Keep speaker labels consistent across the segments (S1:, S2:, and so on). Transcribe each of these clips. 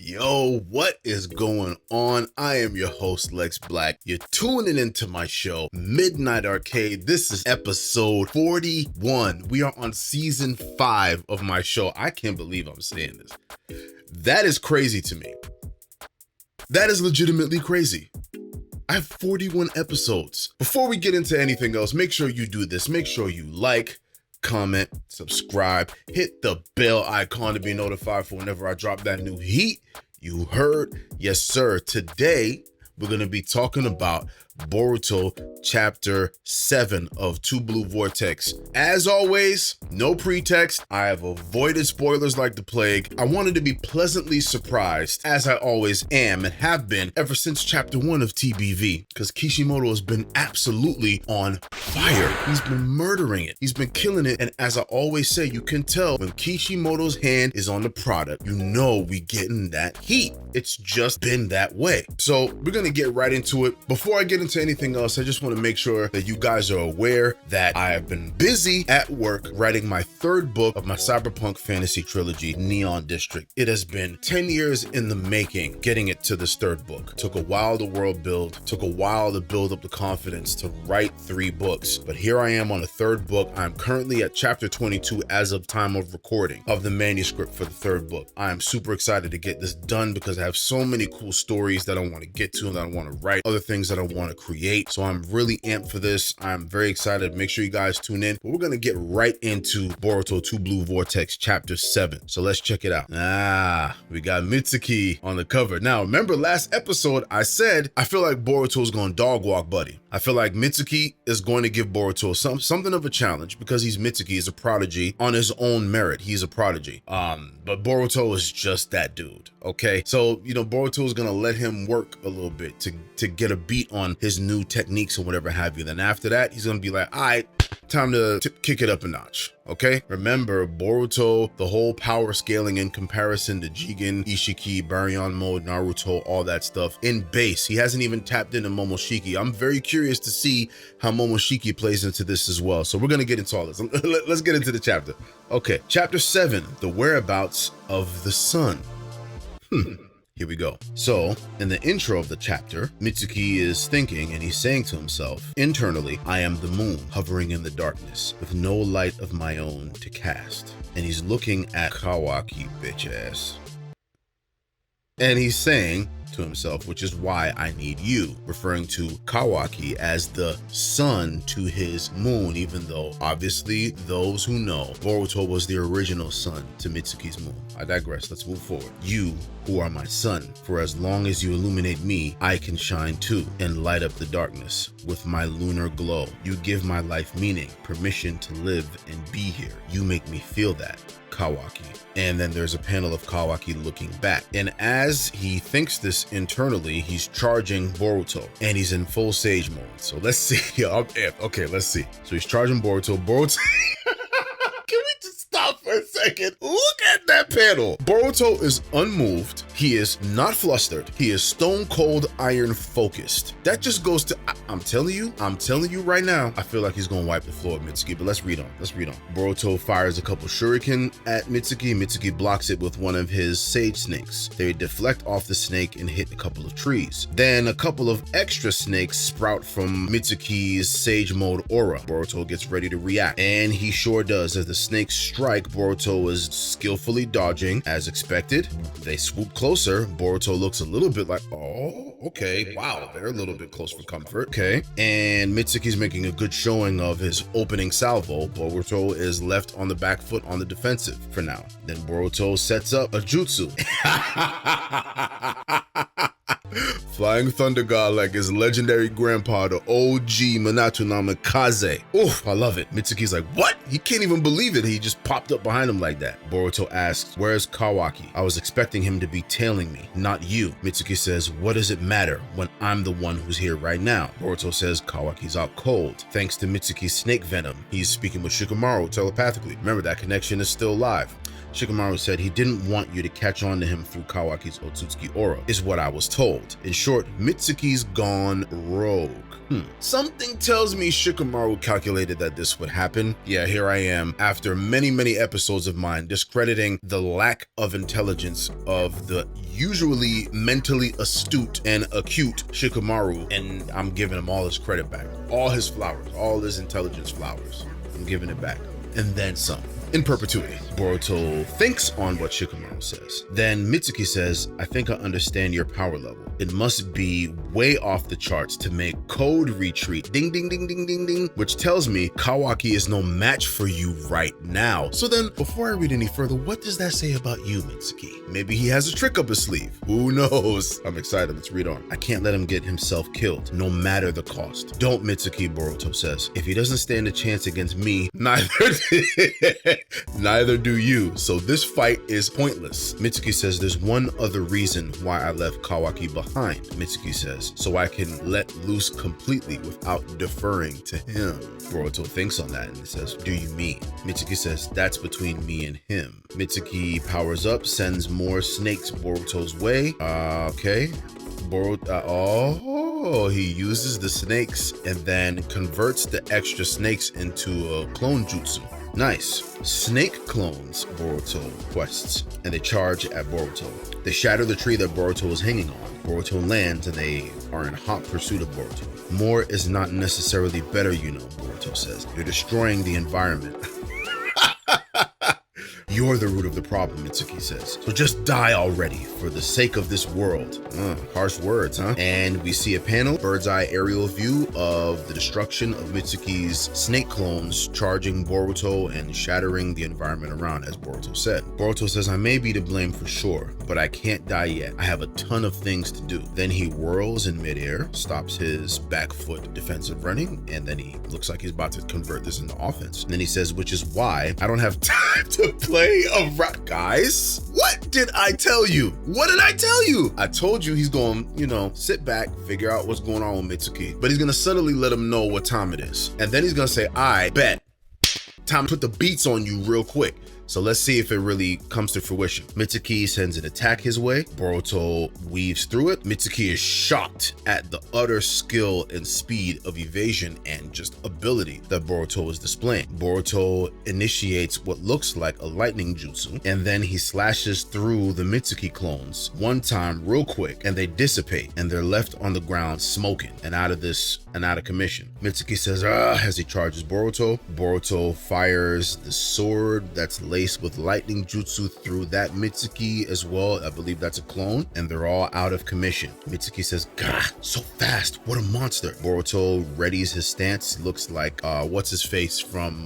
S1: Yo, what is going on? I am your host, Lex Black. You're tuning into my show, Midnight Arcade. This is episode 41. We are on season 5 of my show. I can't believe I'm saying this. That is crazy to me. That is legitimately crazy. I have 41 episodes. Before we get into anything else, make sure you do this. Make sure you like, comment, subscribe, hit the bell icon to be notified for whenever I drop that new heat. You heard? Yes, sir. Today, we're going to be talking about Boruto Chapter 7 of Two Blue Vortex. As always, no pretext. I have avoided spoilers like the plague. I wanted to be pleasantly surprised, as I always am and have been ever since Chapter 1 of TBV, because Kishimoto has been absolutely on fire. He's been murdering it. He's been killing it. And as I always say, you can tell when Kishimoto's hand is on the product, you know we getting that heat. It's just been that way. So we're going to get right into it. Before I get into anything else, I just want to make sure that you guys are aware that I have been busy at work writing my third book of my cyberpunk fantasy trilogy, Neon District. It has been 10 years in the making getting it to this third book. Took a while to world build, took a while to build up the confidence to write 3 books. But here I am on the third book. I'm currently at chapter 22 as of time of recording of the manuscript for the third book. I am super excited to get this done because I have so many cool stories that I want to get to and that I want to write, other things that I want to create. So I'm really amped for this. I'm very excited. Make sure you guys tune in. But we're going to get right into Boruto Two Blue Vortex Chapter 7. So let's check it out. We got Mitsuki on the cover. Now, remember last episode, I said, I feel like Boruto's going dog walk buddy. I feel like Mitsuki is going to give Boruto something of a challenge because he's Mitsuki. He's a prodigy on his own merit. He's a prodigy. But Boruto is just that dude. Okay. So, Boruto is going to let him work a little bit to get a beat on his new techniques or whatever have you. Then after that, he's going to be like, all right, time to kick it up a notch. Okay, remember Boruto, the whole power scaling in comparison to Jigen, Ishiki, Baryon mode, Naruto, all that stuff in base. He hasn't even tapped into Momoshiki. I'm very curious to see how Momoshiki plays into this as well. So we're going to get into all this. Let's get into the chapter. Okay, chapter 7, the whereabouts of the sun. Here we go. So, in the intro of the chapter, Mitsuki is thinking and he's saying to himself, internally, I am the moon hovering in the darkness with no light of my own to cast. And he's looking at Kawaki, bitch ass. And he's saying to himself, which is why I need you, referring to Kawaki as the sun to his moon, even though obviously those who know Boruto was the original sun to Mitsuki's moon. I digress. Let's move forward. You who are my sun, for as long as you illuminate me, I can shine too and light up the darkness with my lunar glow. You give my life meaning, permission to live and be here. You make me feel that. Kawaki. And then there's a panel of Kawaki looking back. And as he thinks this internally, he's charging Boruto and he's in full Sage mode. So let's see. I'm amped. Okay, let's see. So he's charging Boruto. Boruto. Can we just stop for a second? Look at that panel. Boruto is unmoved. He is not flustered. He is stone cold iron focused. That just goes to, I'm telling you right now, I feel like he's going to wipe the floor with Mitsuki, but let's read on. Boruto fires a couple shuriken at Mitsuki. Mitsuki blocks it with one of his sage snakes. They deflect off the snake and hit a couple of trees. Then a couple of extra snakes sprout from Mitsuki's sage mode aura. Boruto gets ready to react, and he sure does. As the snakes strike, Boruto is skillfully dodging as expected. They swoop closer. Boruto looks a little bit like, oh, okay, wow, they're a little bit close for comfort. Okay, and Mitsuki's making a good showing of his opening salvo. Boruto is left on the back foot on the defensive for now. Then Boruto sets up a jutsu. Flying Thunder God like his legendary grandpa, the OG Minato Namikaze. Oof, I love it. Mitsuki's like, what? He can't even believe it. He just popped up behind him like that. Boruto asks, where's Kawaki? I was expecting him to be tailing me, not you. Mitsuki says, what does it matter when I'm the one who's here right now? Boruto says, Kawaki's out cold. Thanks to Mitsuki's snake venom. He's speaking with Shikamaru telepathically. Remember, that connection is still live. Shikamaru said he didn't want you to catch on to him through Kawaki's Otsutsuki aura, is what I was told. In short, Mitsuki's gone rogue. Something tells me Shikamaru calculated that this would happen. Yeah, here I am, after many episodes of mine discrediting the lack of intelligence of the usually mentally astute and acute Shikamaru, and I'm giving him all his credit back. All his flowers, all his intelligence flowers. I'm giving it back. And then some. In perpetuity. Boruto thinks on what Shikamaru says. Then Mitsuki says, I think I understand your power level. It must be way off the charts to make code retreat. Ding, ding, ding, ding, ding, ding. Which tells me Kawaki is no match for you right now. So then, before I read any further, what does that say about you, Mitsuki? Maybe he has a trick up his sleeve. Who knows? I'm excited. Let's read on. I can't let him get himself killed, no matter the cost. Don't, Mitsuki, Boruto says. If he doesn't stand a chance against me, neither do you. So this fight is pointless. Mitsuki says there's one other reason why I left Kawaki behind. Mitsuki says, so I can let loose completely without deferring to him. Boruto thinks on that and says, do you mean? Mitsuki says, that's between me and him. Mitsuki powers up, sends more snakes Boruto's way. Okay. Boruto, he uses the snakes and then converts the extra snakes into a clone jutsu. Nice. Snake clones Boruto quests, and they charge at Boruto. They shatter the tree that Boruto is hanging on. Boruto lands, and they are in hot pursuit of Boruto. More is not necessarily better, you know, Boruto says. You're destroying the environment. You're the root of the problem, Mitsuki says. So just die already for the sake of this world. Harsh words, huh? And we see a panel, bird's eye aerial view of the destruction of Mitsuki's snake clones charging Boruto and shattering the environment around, as Boruto said. Boruto says, I may be to blame for sure, but I can't die yet. I have a ton of things to do. Then he whirls in midair, stops his back foot defensive running, and then he looks like he's about to convert this into offense. And then he says, which is why I don't have time to play a rock. Guys, what did I tell you? What did I tell you? I told you he's going, sit back, figure out what's going on with Mitsuki, but he's going to subtly let him know what time it is. And then he's going to say, I bet time to put the beats on you real quick. So let's see if it really comes to fruition. Mitsuki sends an attack his way. Boruto weaves through it. Mitsuki is shocked at the utter skill and speed of evasion and just ability that Boruto is displaying. Boruto initiates what looks like a lightning jutsu, and then he slashes through the Mitsuki clones one time real quick, and they dissipate, and they're left on the ground smoking and out of commission. Mitsuki says, as he charges Boruto. Boruto fires the sword that's laced with lightning jutsu through that Mitsuki as well. I believe that's a clone, and they're all out of commission. Mitsuki says, "Gah, so fast! What a monster!" Boruto readies his stance. Looks like what's his face from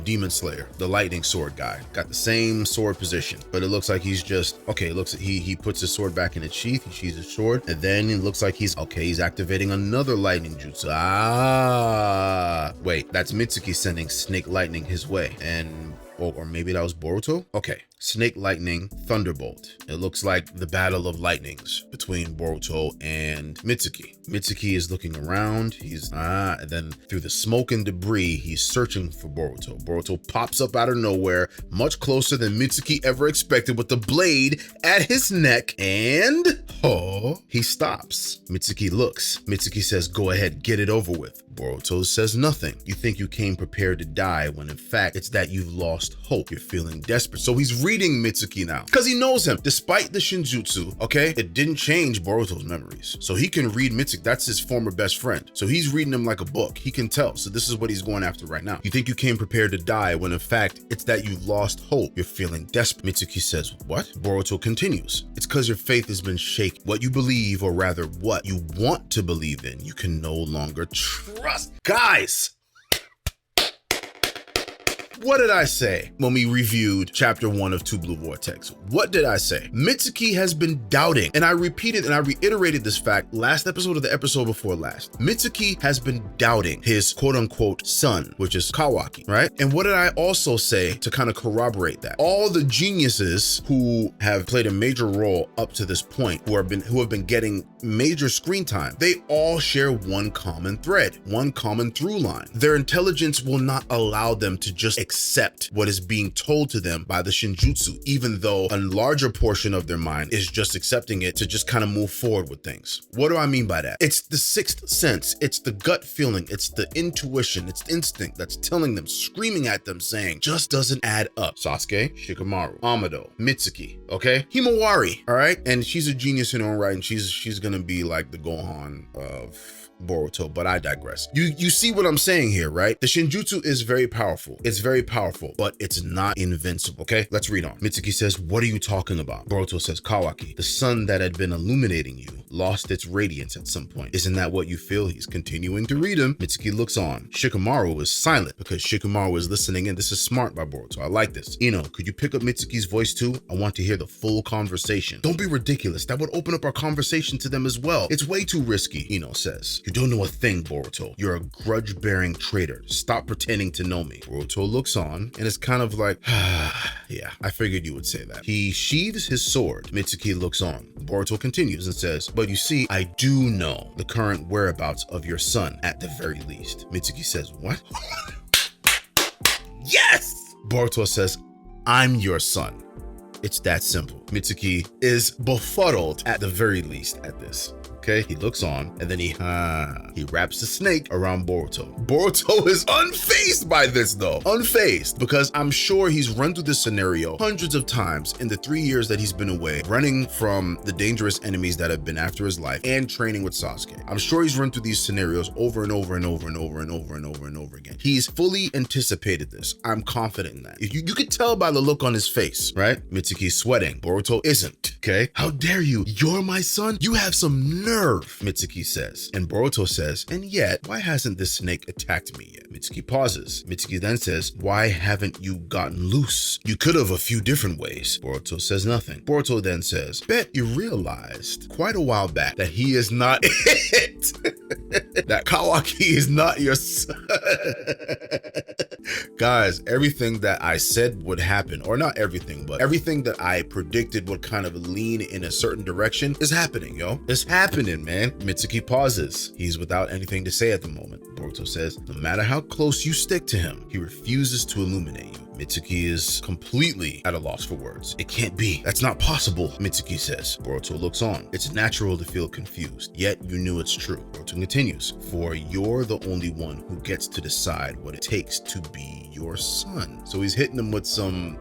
S1: Demon Slayer, the lightning sword guy. Got the same sword position, but it looks like he's just okay. Looks he puts his sword back in its sheath. He sheathes his sword, and then it looks like he's activating another lightning jutsu. Wait, that's Mitsuki sending snake lightning his way, and or maybe that was Boruto? Okay. Snake Lightning Thunderbolt. It looks like the battle of lightnings between Boruto and Mitsuki. Mitsuki is looking around. And then through the smoke and debris, he's searching for Boruto. Boruto pops up out of nowhere, much closer than Mitsuki ever expected, with the blade at his neck, and he stops. Mitsuki looks. Mitsuki says, "Go ahead, get it over with." Boruto says nothing. You think you came prepared to die, when in fact it's that you've lost hope. You're feeling desperate. So he's reading Mitsuki now because he knows him. Despite the Shinjutsu, it didn't change Boruto's memories. So he can read Mitsuki. That's his former best friend. So he's reading him like a book. He can tell. So this is what he's going after right now. You think you came prepared to die, when in fact it's that you've lost hope. You're feeling desperate. Mitsuki says, what? Boruto continues. It's because your faith has been shaken. What you believe, or rather what you want to believe in, you can no longer trust. Guys, what did I say when we reviewed chapter 1 of 2 Blue Vortex? What did I say? Mitsuki has been doubting, and I repeated and I reiterated this fact last episode of the episode before last. Mitsuki has been doubting his quote-unquote son, which is Kawaki, right? And what did I also say to kind of corroborate that? All the geniuses who have played a major role up to this point, who have been getting major screen time, they all share one common thread, one common through line. Their intelligence will not allow them to just accept what is being told to them by the Shinjutsu, even though a larger portion of their mind is just accepting it to just kind of move forward with things. What do I mean by that? It's the sixth sense. It's the gut feeling. It's the intuition. It's the instinct that's telling them, screaming at them, saying, just doesn't add up. Sasuke, Shikamaru, Amado, Mitsuki, okay? Himawari, all right? And she's a genius in her own right, and she's gonna be like the Gohan of Boruto, but I digress. You see what I'm saying here, right? The Shinjutsu is very powerful. It's very powerful, but it's not invincible, okay? Let's read on. Mitsuki says, what are you talking about? Boruto says, Kawaki, the sun that had been illuminating you, lost its radiance at some point. Isn't that what you feel? He's continuing to read him. Mitsuki looks on. Shikamaru is silent because Shikamaru is listening in. This is smart by Boruto. I like this. Ino, could you pick up Mitsuki's voice too? I want to hear the full conversation. Don't be ridiculous. That would open up our conversation to them as well. It's way too risky, Ino says. You don't know a thing, Boruto. You're a grudge-bearing traitor. Stop pretending to know me. Boruto looks on and is kind of like, yeah, I figured you would say that. He sheathes his sword. Mitsuki looks on. Boruto continues and says, but you see, I do know the current whereabouts of your son at the very least. Mitsuki says, what? Yes! Boruto says, I'm your son. It's that simple. Mitsuki is befuddled at the very least at this. Okay, he looks on and then he wraps the snake around Boruto. Boruto is unfazed by this though. Unfazed, because I'm sure he's run through this scenario hundreds of times in the 3 years that he's been away, running from the dangerous enemies that have been after his life and training with Sasuke. I'm sure he's run through these scenarios over and over and over and over and over and over and over again. He's fully anticipated this. I'm confident in that. If you could tell by the look on his face, right? Mitsuki's sweating. Boruto isn't, okay? How dare you? You're my son? You have some nerve, Mitsuki says. And Boruto says, and yet, why hasn't this snake attacked me yet? Mitsuki pauses. Mitsuki then says, why haven't you gotten loose? You could have a few different ways. Boruto says nothing. Boruto then says, bet you realized quite a while back that he is not it. That Kawaki is not your son. Guys, everything that I said would happen, or not everything, but everything that I predicted would kind of lean in a certain direction is happening, yo. It's happening, man. Mitsuki pauses. He's without anything to say at the moment. Boruto says, no matter how close you stick to him, he refuses to illuminate you. Mitsuki is completely at a loss for words. It can't be. That's not possible, Mitsuki says. Boruto looks on. It's natural to feel confused, yet you knew it's true. Boruto continues, for you're the only one who gets to decide what it takes to be your son. So he's hitting him with some,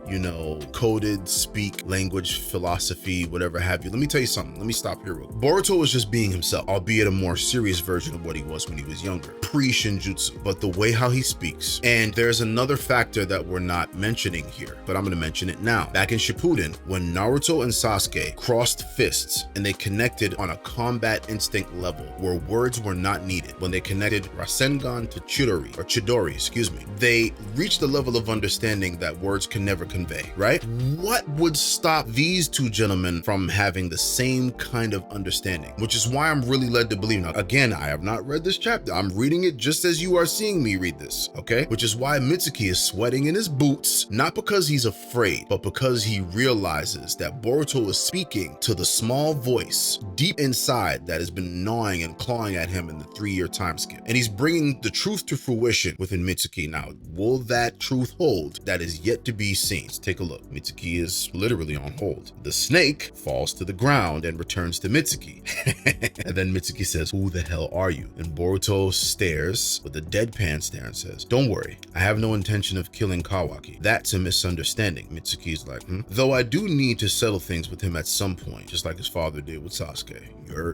S1: coded speak, language, philosophy, whatever have you. Let me tell you something. Let me stop here real quick. Boruto was just being himself, albeit a more serious version of what he was when he was younger, pre-Shinjutsu, but the way how he speaks. And there's another factor that we're not mentioning here, but I'm going to mention it now. Back in Shippuden, when Naruto and Sasuke crossed fists and they connected on a combat instinct level where words were not needed, when they connected Rasengan to Chidori, they reached a level of understanding that words can never convey, right? What would stop these two gentlemen from having the same kind of understanding? Which is why I'm really led to believe. Now, again, I have not read this chapter. I'm reading it just as you are seeing me read this, okay? Which is why Mitsuki is sweating in his boots, not because he's afraid, but because he realizes that Boruto is speaking to the small voice deep inside that has been gnawing and clawing at him in the 3-year time skip. And he's bringing the truth to fruition within Mitsuki. Now, will that truth hold? That is yet to be seen. Let's take a look. Mitsuki is literally on hold. The snake falls to the ground and returns to Mitsuki. And then Mitsuki says, who the hell are you? And Boruto stares with a deadpan stare and says, don't worry, I have no intention of killing Kawaki. That's a misunderstanding. Mitsuki's like, Though I do need to settle things with him at some point, just like his father did with Sasuke.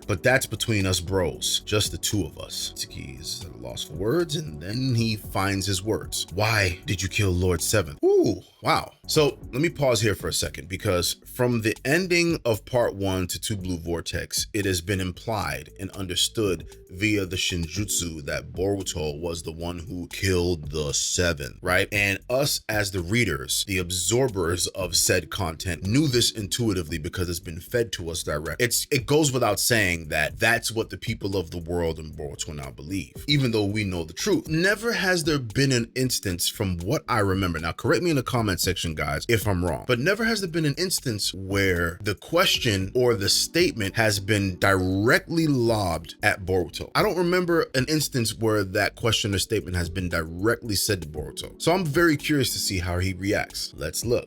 S1: But that's between us bros, just the two of us. Mitsuki is at a loss for words, and then he finds his words. Why did you kill Lord Seven? Ooh, wow. So let me pause here for a second, because from the ending of part 1 to 2 Blue Vortex, it has been implied and understood via the Shinjutsu that Boruto was the one who killed the Seven, right? And us as the readers, the absorbers of said content, knew this intuitively because it's been fed to us direct. It goes without saying that that's what the people of the world and Boruto now believe, even though we know the truth. Never has there been an instance, from what I remember, now correct me in the comments comment section, guys, if I'm wrong. But never has there been an instance where the question or the statement has been directly lobbed at Boruto. I don't remember an instance where that question or statement has been directly said to Boruto. So I'm very curious to see how he reacts. Let's look.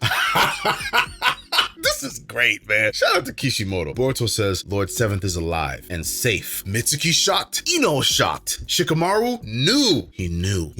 S1: This is great, man. Shout out to Kishimoto. Boruto says, Lord Seventh is alive and safe. Mitsuki shocked. Ino shocked. Shikamaru knew. He knew.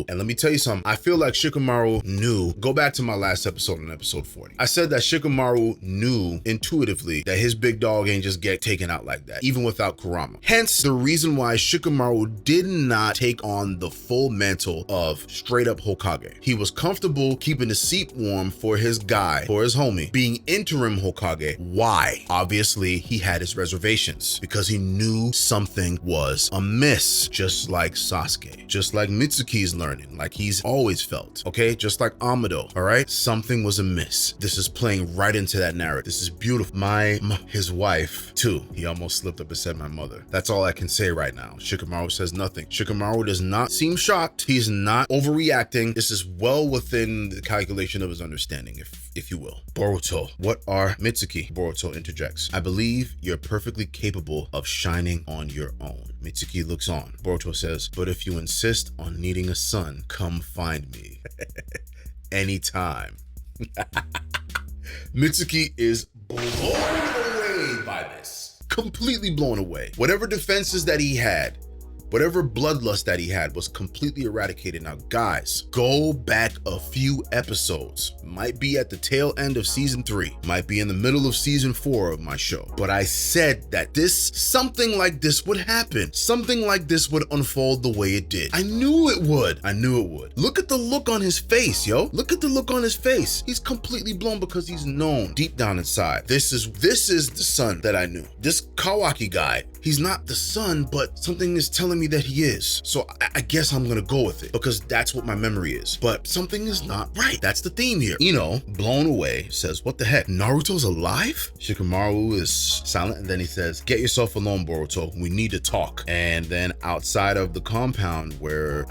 S1: And let me tell you something. I feel like Shikamaru knew. Go back to my last episode on episode 40. I said that Shikamaru knew intuitively that his big dog ain't just get taken out like that, even without Kurama. Hence the reason why Shikamaru did not take on the full mantle of straight up Hokage. He was comfortable keeping the seat warm for his guy, for his homie, being interim Hokage. Why? Obviously, he had his reservations because he knew something was amiss, just like Sasuke, just like Mitsuki's learning, like he's always felt, okay? Just like Amado, all right? Something was amiss. This is playing right into that narrative. This is beautiful. His wife, too. He almost slipped up and said my mother. That's all I can say right now. Shikamaru says nothing. Shikamaru does not seem shocked. He's not overreacting. This is well within the calculation of his understanding, if you will. Boruto, what are Mitsuki? Boruto interjects. I believe you're perfectly capable of shining on your own. Mitsuki looks on. Boruto says, but if you insist on needing a son, come find me. Anytime. Mitsuki is blown away by this. Completely blown away. Whatever defenses that he had, whatever bloodlust that he had was completely eradicated. Now, guys, go back a few episodes. Might be at the tail end of season 3, might be in the middle of season 4 of my show. But I said that something like this would happen. Something like this would unfold the way it did. I knew it would. Look at the look on his face, yo. Look at the look on his face. He's completely blown because he's known deep down inside. This is the son that I knew. This Kawaki guy, he's not the son, but something is telling me that he is. So I guess I'm gonna go with it because that's what my memory is. But something is not right. That's the theme here. Ino, blown away, says, what the heck? Naruto's alive? Shikamaru is silent and then he says, get yourself alone, Boruto. We need to talk. And then outside of the compound where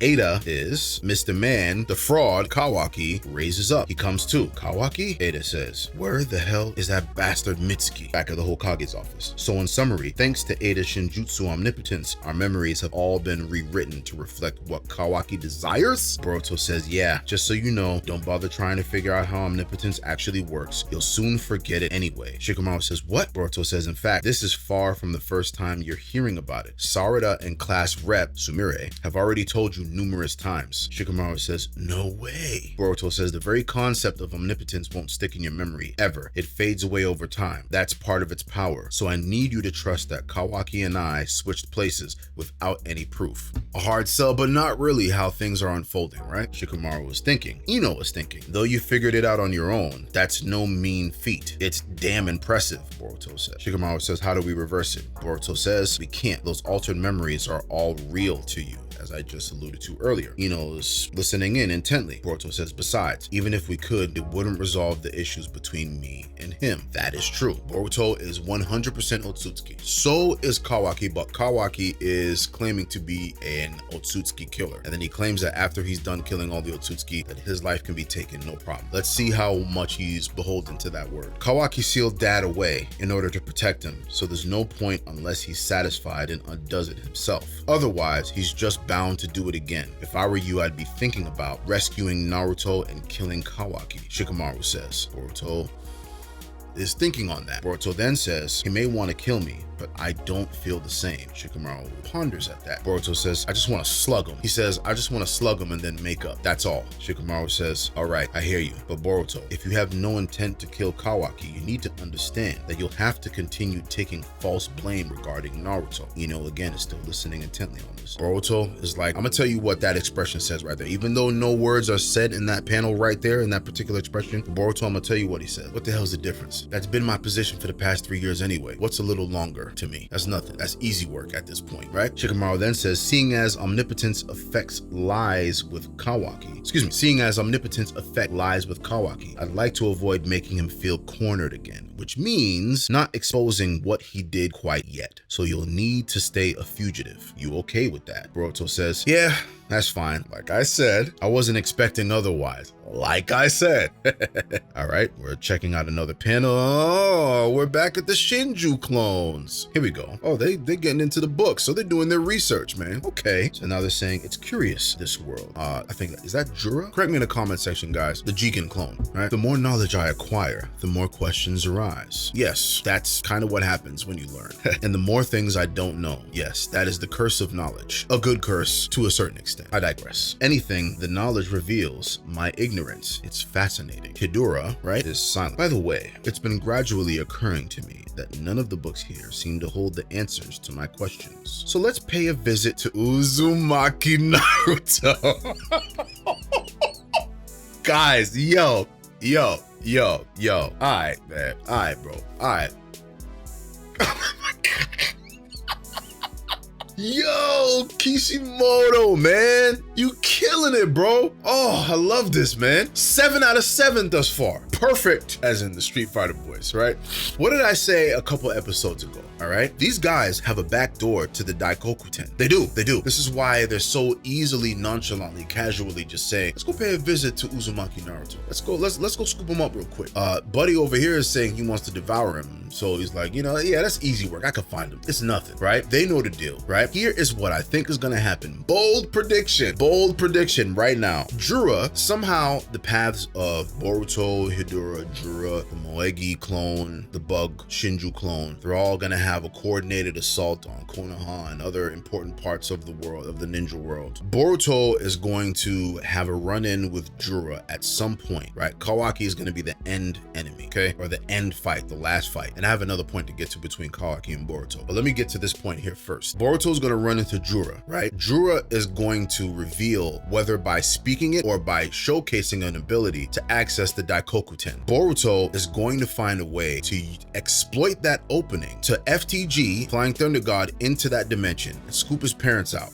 S1: Ada is, Mr. Man, the fraud, Kawaki, raises up. He comes to. Kawaki? Ada says, where the hell is that bastard Mitsuki? Back at the Hokage's office. So in summary, thanks to Ada's Shinjutsu omnipotence, our memories have all been rewritten to reflect what Kawaki desires? Boruto says, yeah, just so you know, don't bother trying to figure out how omnipotence actually works. You'll soon forget it anyway. Shikamaru says, what? Boruto says, in fact, this is far from the first time you're hearing about it. Sarada and class rep, Sumire, have already told you numerous times. Shikamaru says, no way. Boruto says, the very concept of omnipotence won't stick in your memory, ever. It fades away over time. That's part of its power. So I need you to trust that Kawaki and I switched places without any proof. A hard sell, but not really how things are unfolding, right? Shikamaru was thinking. Ino was thinking. Though you figured it out on your own, that's no mean feat. It's damn impressive, Boruto says. Shikamaru says, how do we reverse it? Boruto says, we can't. Those altered memories are all real to you, as I just alluded to earlier. Ino's listening in intently. Boruto says, besides, even if we could, it wouldn't resolve the issues between me and him. That is true. Boruto is 100% Otsutsuki. So is Kawaki, but Kawaki is claiming to be an Otsutsuki killer. And then he claims that after he's done killing all the Otsutsuki, that his life can be taken, no problem. Let's see how much he's beholden to that word. Kawaki sealed Dad away in order to protect him, so there's no point unless he's satisfied and undoes it himself. Otherwise, he's just bound to do it again. If I were you, I'd be thinking about rescuing Naruto and killing Kawaki, Shikamaru says. Boruto is thinking on that. Boruto then says, he may want to kill me, but I don't feel the same. Shikamaru ponders at that. Boruto says, I just want to slug him. He says, I just want to slug him and then make up. That's all. Shikamaru says, all right, I hear you. But Boruto, if you have no intent to kill Kawaki, you need to understand that you'll have to continue taking false blame regarding Naruto. Ino again is still listening intently on this. Boruto is like, I'm gonna tell you what that expression says right there. Even though no words are said in that panel right there, in that particular expression, Boruto, I'm gonna tell you what he said. What the hell's the difference? That's been my position for the past 3 years anyway. What's a little longer to me? That's nothing. That's easy work at this point, right? Shikamaru then says, seeing as omnipotence effects lies with Kawaki, I'd like to avoid making him feel cornered again, which means not exposing what he did quite yet. So you'll need to stay a fugitive. You okay with that? Boruto says, yeah, That's fine. Like I said, I wasn't expecting otherwise. Like I said. All right, we're checking out another panel. Oh, we're back at the Shinju clones. Here we go. Oh, they're getting into the book, so they're doing their research, man. Okay. So now they're saying it's curious, this world. I think, is that Jura? Correct me in the comment section, guys. The Jigen clone, right? The more knowledge I acquire, the more questions arise. Yes, that's kind of what happens when you learn. And the more things I don't know. Yes, that is the curse of knowledge. A good curse to a certain extent. I digress. Anything the knowledge reveals, my ignorance. It's fascinating. Hidura, right, is silent. By the way, it's been gradually occurring to me that none of the books here seem to hold the answers to my questions. So let's pay a visit to Uzumaki Naruto. Guys, yo. All right, man. All right, bro. All right. Yo, Kishimoto, man. You killing it, bro. Oh, I love this, man. 7 out of 7 thus far. Perfect, as in the Street Fighter boys, right? What did I say a couple episodes ago? All right, these guys have a back door to the Daikokuten. They do. This is why they're so easily, nonchalantly, casually just saying, let's go pay a visit to Uzumaki Naruto. Let's go scoop him up real quick. Buddy over here is saying he wants to devour him. So he's like, yeah, that's easy work. I can find him. It's nothing, right? They know the deal, right? Here is what I think is gonna happen. Bold prediction right now. Jura, somehow the paths of Boruto, Hidura, Jura, the Moegi clone, the Bug Shinju clone, they're all gonna have a coordinated assault on Konoha and other important parts of the world, of the ninja world. Boruto is going to have a run-in with Jura at some point, right? Kawaki is going to be the end enemy, okay? Or the end fight, the last fight. And I have another point to get to between Kawaki and Boruto. But let me get to this point here first. Boruto is going to run into Jura, right? Jura is going to reveal whether by speaking it or by showcasing an ability to access the Daikokuten. Boruto is going to find a way to exploit that opening to FTG, Flying Thunder God, into that dimension and scoop his parents out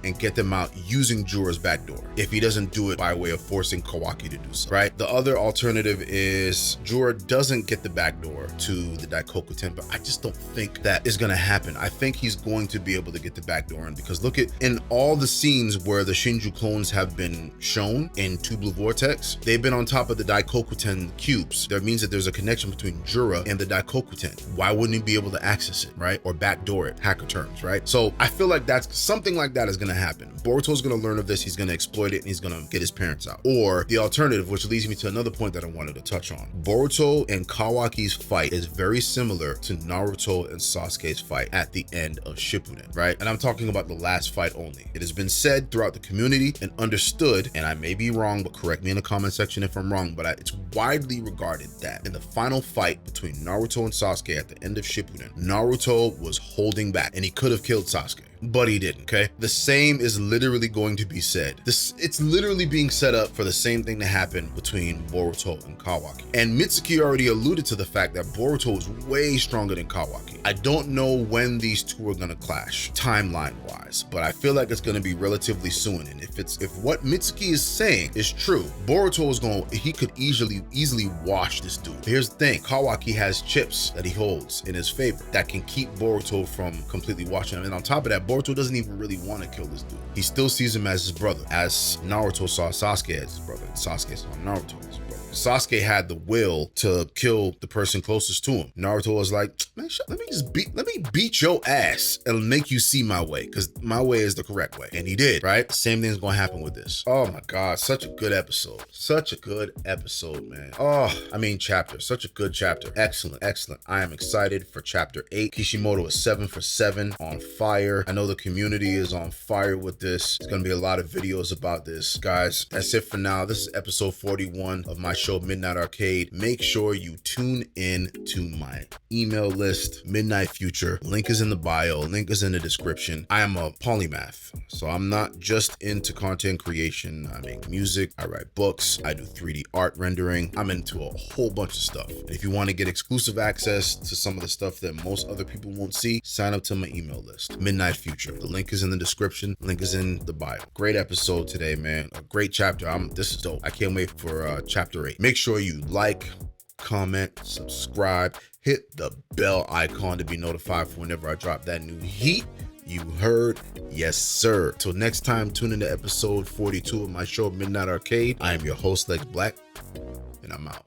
S1: and get them out using Jura's back door, if he doesn't do it by way of forcing Kawaki to do so, right? The other alternative is Jura doesn't get the back door to the Daikokuten, but I just don't think that is gonna happen. I think he's going to be able to get the back door in, because look at, in all the scenes where the Shinju clones have been shown in Two Blue Vortex, they've been on top of the Daikokuten cubes. That means that there's a connection between Jura and the Daikokuten. Why wouldn't he be able to access it, right? Or backdoor it, hacker terms, right? So I feel like that's something like that is gonna happen. Boruto's gonna learn of this, he's gonna exploit it, and he's gonna get his parents out. Or the alternative, which leads me to another point that I wanted to touch on. Boruto and Kawaki's fight is very similar to Naruto and Sasuke's fight at the end of Shippuden, right? And I'm talking about the last fight only. It has been said throughout the community and understood, and I may be wrong, but correct me in the comment section if I'm wrong, but it's widely regarded that in the final fight between Naruto and Sasuke at the end of Shippuden, Naruto was holding back and he could have killed Sasuke, but he didn't, okay? The same is literally going to be said. It's literally being set up for the same thing to happen between Boruto and Kawaki. And Mitsuki already alluded to the fact that Boruto is way stronger than Kawaki. I don't know when these two are gonna clash, timeline-wise, but I feel like it's gonna be relatively soon. And if what Mitsuki is saying is true, Boruto is he could easily wash this dude. Here's the thing, Kawaki has chips that he holds in his favor that can keep Boruto from completely washing him. And on top of that, Boruto doesn't even really want to kill this dude. He still sees him as his brother, as Naruto saw Sasuke as his brother, and Sasuke saw Naruto as his brother. Sasuke had the will to kill the person closest to him. Naruto was like, man, let me beat your ass and make you see my way, because my way is the correct way. And he did, right? Same thing's gonna happen with this. Oh my God, such a good episode. Such a good episode, man. Chapter, such a good chapter. Excellent. I am excited for chapter 8. Kishimoto is 7 for 7, on fire. I know the community is on fire with this. There's gonna be a lot of videos about this. Guys, that's it for now. This is episode 41 of my show, Midnight Arcade. Make sure you tune in to my email list, Midnight Future. Link is in the bio, link is in the description. I am a polymath, so I'm not just into content creation. I make music, I write books, I do 3D art rendering. I'm into a whole bunch of stuff. And if you want to get exclusive access to some of the stuff that most other people won't see, sign up to my email list, Midnight Future. The link is in the description, link is in the bio. Great episode today, man. A great chapter. This is dope. I can't wait for chapter 8. Make sure you like, comment, subscribe, hit the bell icon to be notified for whenever I drop that new heat. You heard? Yes, sir. Till next time, tune in to episode 42 of my show, Midnight Arcade. I am your host, Lex Black, and I'm out.